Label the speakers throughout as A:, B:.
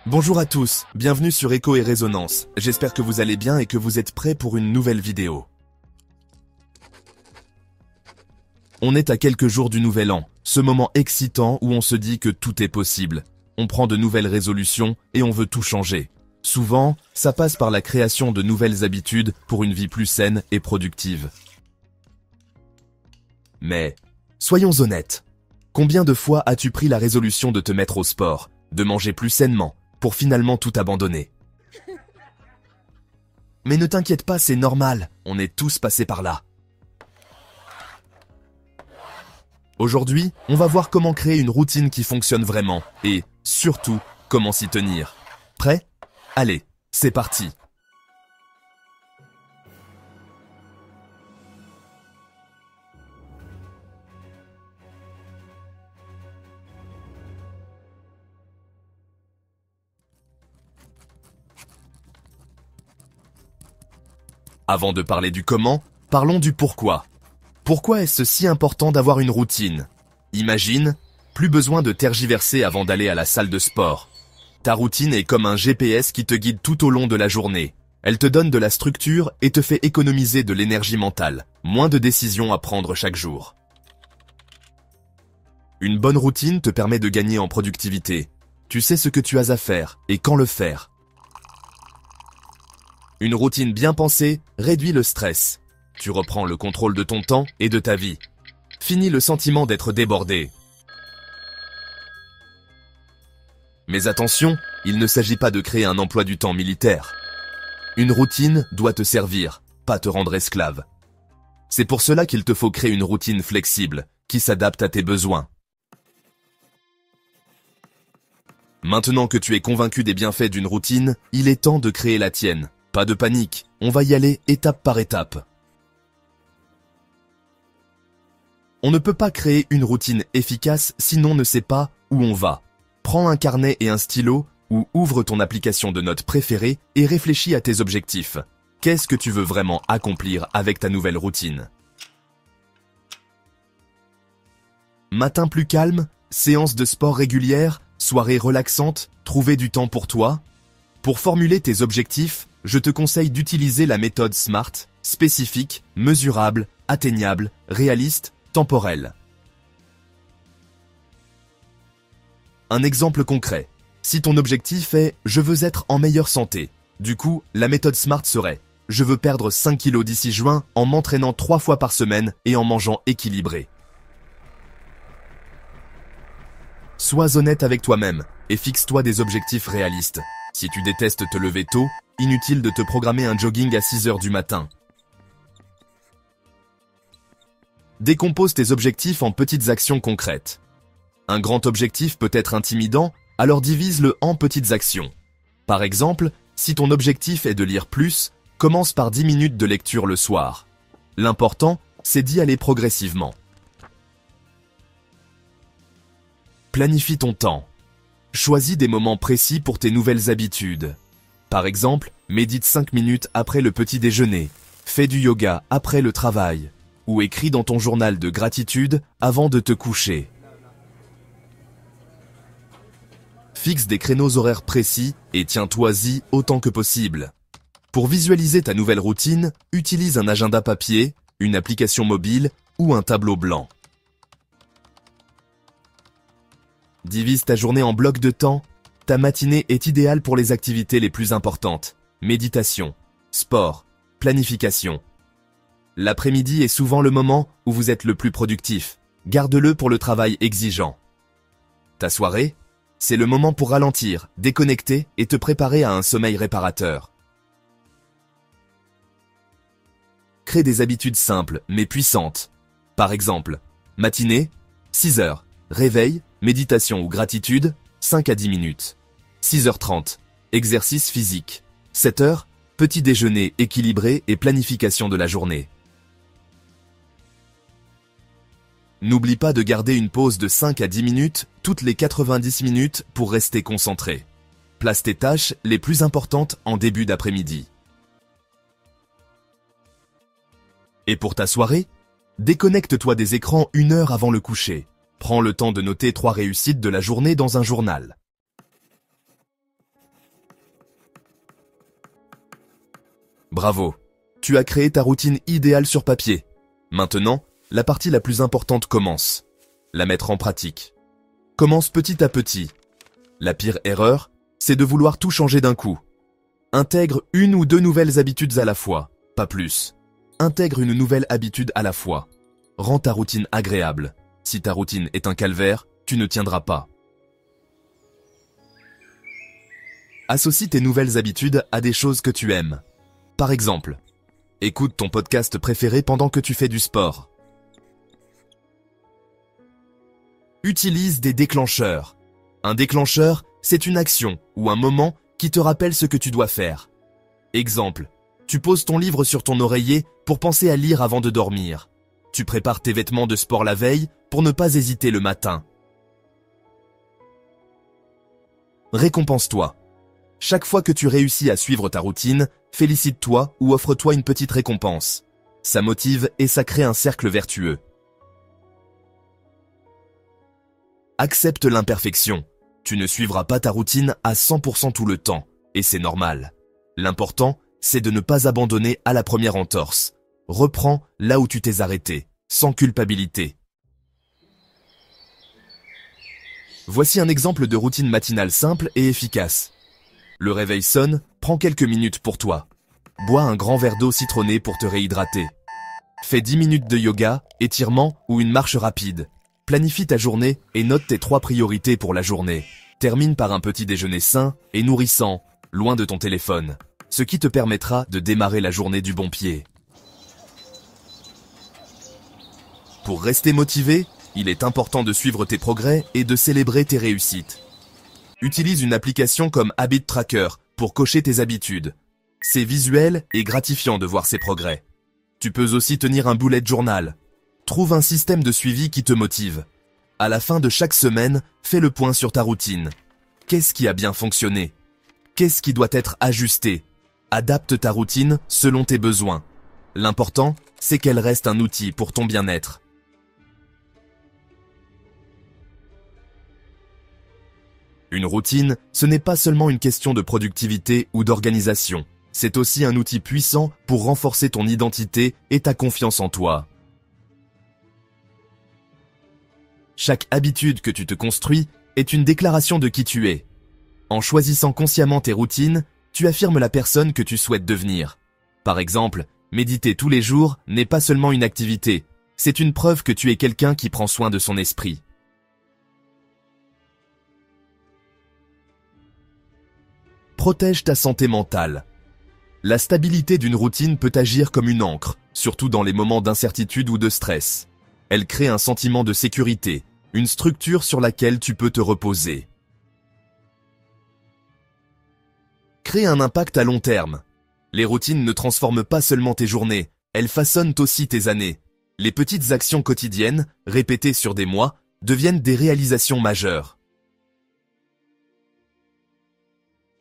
A: Bonjour à tous, bienvenue sur Écho et Résonance. J'espère que vous allez bien et que vous êtes prêts pour une nouvelle vidéo. On est à quelques jours du Nouvel An, ce moment excitant où on se dit que tout est possible. On prend de nouvelles résolutions et on veut tout changer. Souvent, ça passe par la création de nouvelles habitudes pour une vie plus saine et productive. Mais, soyons honnêtes, combien de fois as-tu pris la résolution de te mettre au sport, de manger plus sainement, pour finalement tout abandonner? Mais ne t'inquiète pas, c'est normal, on est tous passés par là. Aujourd'hui, on va voir comment créer une routine qui fonctionne vraiment et, surtout, comment s'y tenir. Prêt? Allez, c'est parti! Avant de parler du comment, parlons du pourquoi. Pourquoi est-ce si important d'avoir une routine? Imagine, plus besoin de tergiverser avant d'aller à la salle de sport. Ta routine est comme un GPS qui te guide tout au long de la journée. Elle te donne de la structure et te fait économiser de l'énergie mentale, moins de décisions à prendre chaque jour. Une bonne routine te permet de gagner en productivité. Tu sais ce que tu as à faire et quand le faire. Une routine bien pensée réduit le stress. Tu reprends le contrôle de ton temps et de ta vie. Fini le sentiment d'être débordé. Mais attention, il ne s'agit pas de créer un emploi du temps militaire. Une routine doit te servir, pas te rendre esclave. C'est pour cela qu'il te faut créer une routine flexible, qui s'adapte à tes besoins. Maintenant que tu es convaincu des bienfaits d'une routine, il est temps de créer la tienne. Pas de panique, on va y aller étape par étape. On ne peut pas créer une routine efficace si l'on ne sait pas où on va. Prends un carnet et un stylo ou ouvre ton application de notes préférée et réfléchis à tes objectifs. Qu'est-ce que tu veux vraiment accomplir avec ta nouvelle routine? Matin plus calme, séance de sport régulière, soirée relaxante, trouver du temps pour toi? Pour formuler tes objectifs, je te conseille d'utiliser la méthode SMART, spécifique, mesurable, atteignable, réaliste, temporel. Un exemple concret. Si ton objectif est « Je veux être en meilleure santé », du coup, la méthode SMART serait « Je veux perdre 5 kilos d'ici juin en m'entraînant 3 fois par semaine et en mangeant équilibré ». Sois honnête avec toi-même et fixe-toi des objectifs réalistes. Si tu détestes te lever tôt, inutile de te programmer un jogging à 6 heures du matin. Décompose tes objectifs en petites actions concrètes. Un grand objectif peut être intimidant, alors divise-le en petites actions. Par exemple, si ton objectif est de lire plus, commence par 10 minutes de lecture le soir. L'important, c'est d'y aller progressivement. Planifie ton temps. Choisis des moments précis pour tes nouvelles habitudes. Par exemple, médite 5 minutes après le petit déjeuner, fais du yoga après le travail, ou écris dans ton journal de gratitude avant de te coucher. Fixe des créneaux horaires précis et tiens-toi-y autant que possible. Pour visualiser ta nouvelle routine, utilise un agenda papier, une application mobile ou un tableau blanc. Divise ta journée en blocs de temps. Ta matinée est idéale pour les activités les plus importantes. Méditation, sport, planification. L'après-midi est souvent le moment où vous êtes le plus productif. Garde-le pour le travail exigeant. Ta soirée, c'est le moment pour ralentir, déconnecter et te préparer à un sommeil réparateur. Crée des habitudes simples mais puissantes. Par exemple, matinée, 6 heures, réveil, méditation ou gratitude, 5 à 10 minutes. 6h30, exercice physique. 7h, petit déjeuner équilibré et planification de la journée. N'oublie pas de garder une pause de 5 à 10 minutes toutes les 90 minutes pour rester concentré. Place tes tâches les plus importantes en début d'après-midi. Et pour ta soirée, déconnecte-toi des écrans 1 heure avant le coucher. Prends le temps de noter 3 réussites de la journée dans un journal. Bravo! Tu as créé ta routine idéale sur papier. Maintenant, la partie la plus importante commence. La mettre en pratique. Commence petit à petit. La pire erreur, c'est de vouloir tout changer d'un coup. Intègre 1 ou 2 nouvelles habitudes à la fois, pas plus. Intègre une nouvelle habitude à la fois. Rends ta routine agréable. Si ta routine est un calvaire, tu ne tiendras pas. Associe tes nouvelles habitudes à des choses que tu aimes. Par exemple, écoute ton podcast préféré pendant que tu fais du sport. Utilise des déclencheurs. Un déclencheur, c'est une action ou un moment qui te rappelle ce que tu dois faire. Exemple, tu poses ton livre sur ton oreiller pour penser à lire avant de dormir. Tu prépares tes vêtements de sport la veille pour ne pas hésiter le matin. Récompense-toi. Chaque fois que tu réussis à suivre ta routine, félicite-toi ou offre-toi une petite récompense. Ça motive et ça crée un cercle vertueux. Accepte l'imperfection. Tu ne suivras pas ta routine à 100% tout le temps, et c'est normal. L'important, c'est de ne pas abandonner à la première entorse. Reprends là où tu t'es arrêté, sans culpabilité. Voici un exemple de routine matinale simple et efficace. Le réveil sonne, prends quelques minutes pour toi. Bois un grand verre d'eau citronnée pour te réhydrater. Fais 10 minutes de yoga, étirement ou une marche rapide. Planifie ta journée et note tes 3 priorités pour la journée. Termine par un petit déjeuner sain et nourrissant, loin de ton téléphone, ce qui te permettra de démarrer la journée du bon pied. Pour rester motivé, il est important de suivre tes progrès et de célébrer tes réussites. Utilise une application comme Habit Tracker pour cocher tes habitudes. C'est visuel et gratifiant de voir ses progrès. Tu peux aussi tenir un bullet journal. Trouve un système de suivi qui te motive. À la fin de chaque semaine, fais le point sur ta routine. Qu'est-ce qui a bien fonctionné? Qu'est-ce qui doit être ajusté? Adapte ta routine selon tes besoins. L'important, c'est qu'elle reste un outil pour ton bien-être. Une routine, ce n'est pas seulement une question de productivité ou d'organisation. C'est aussi un outil puissant pour renforcer ton identité et ta confiance en toi. Chaque habitude que tu te construis est une déclaration de qui tu es. En choisissant consciemment tes routines, tu affirmes la personne que tu souhaites devenir. Par exemple, méditer tous les jours n'est pas seulement une activité, c'est une preuve que tu es quelqu'un qui prend soin de son esprit. Protège ta santé mentale. La stabilité d'une routine peut agir comme une ancre, surtout dans les moments d'incertitude ou de stress. Elle crée un sentiment de sécurité, une structure sur laquelle tu peux te reposer. Crée un impact à long terme. Les routines ne transforment pas seulement tes journées, elles façonnent aussi tes années. Les petites actions quotidiennes, répétées sur des mois, deviennent des réalisations majeures.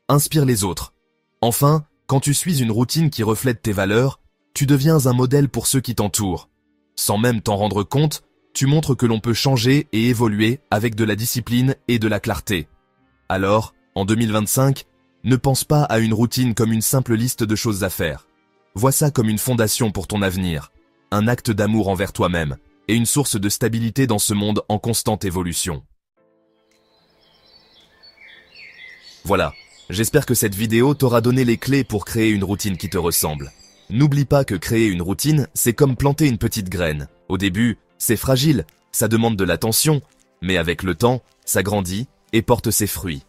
A: Inspire les autres. Enfin, quand tu suis une routine qui reflète tes valeurs, tu deviens un modèle pour ceux qui t'entourent. Sans même t'en rendre compte, tu montres que l'on peut changer et évoluer avec de la discipline et de la clarté. Alors, en 2025, ne pense pas à une routine comme une simple liste de choses à faire. Vois ça comme une fondation pour ton avenir, un acte d'amour envers toi-même et une source de stabilité dans ce monde en constante évolution. Voilà, j'espère que cette vidéo t'aura donné les clés pour créer une routine qui te ressemble. N'oublie pas que créer une routine, c'est comme planter une petite graine. Au début, c'est fragile, ça demande de l'attention, mais avec le temps, ça grandit et porte ses fruits.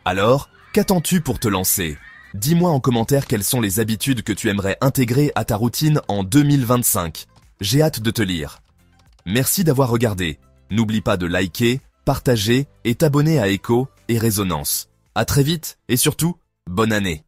A: Alors, qu'attends-tu pour te lancer? Dis-moi en commentaire quelles sont les habitudes que tu aimerais intégrer à ta routine en 2025. J'ai hâte de te lire. Merci d'avoir regardé. N'oublie pas de liker, partager et t'abonner à Écho et Résonance. À très vite et surtout, bonne année.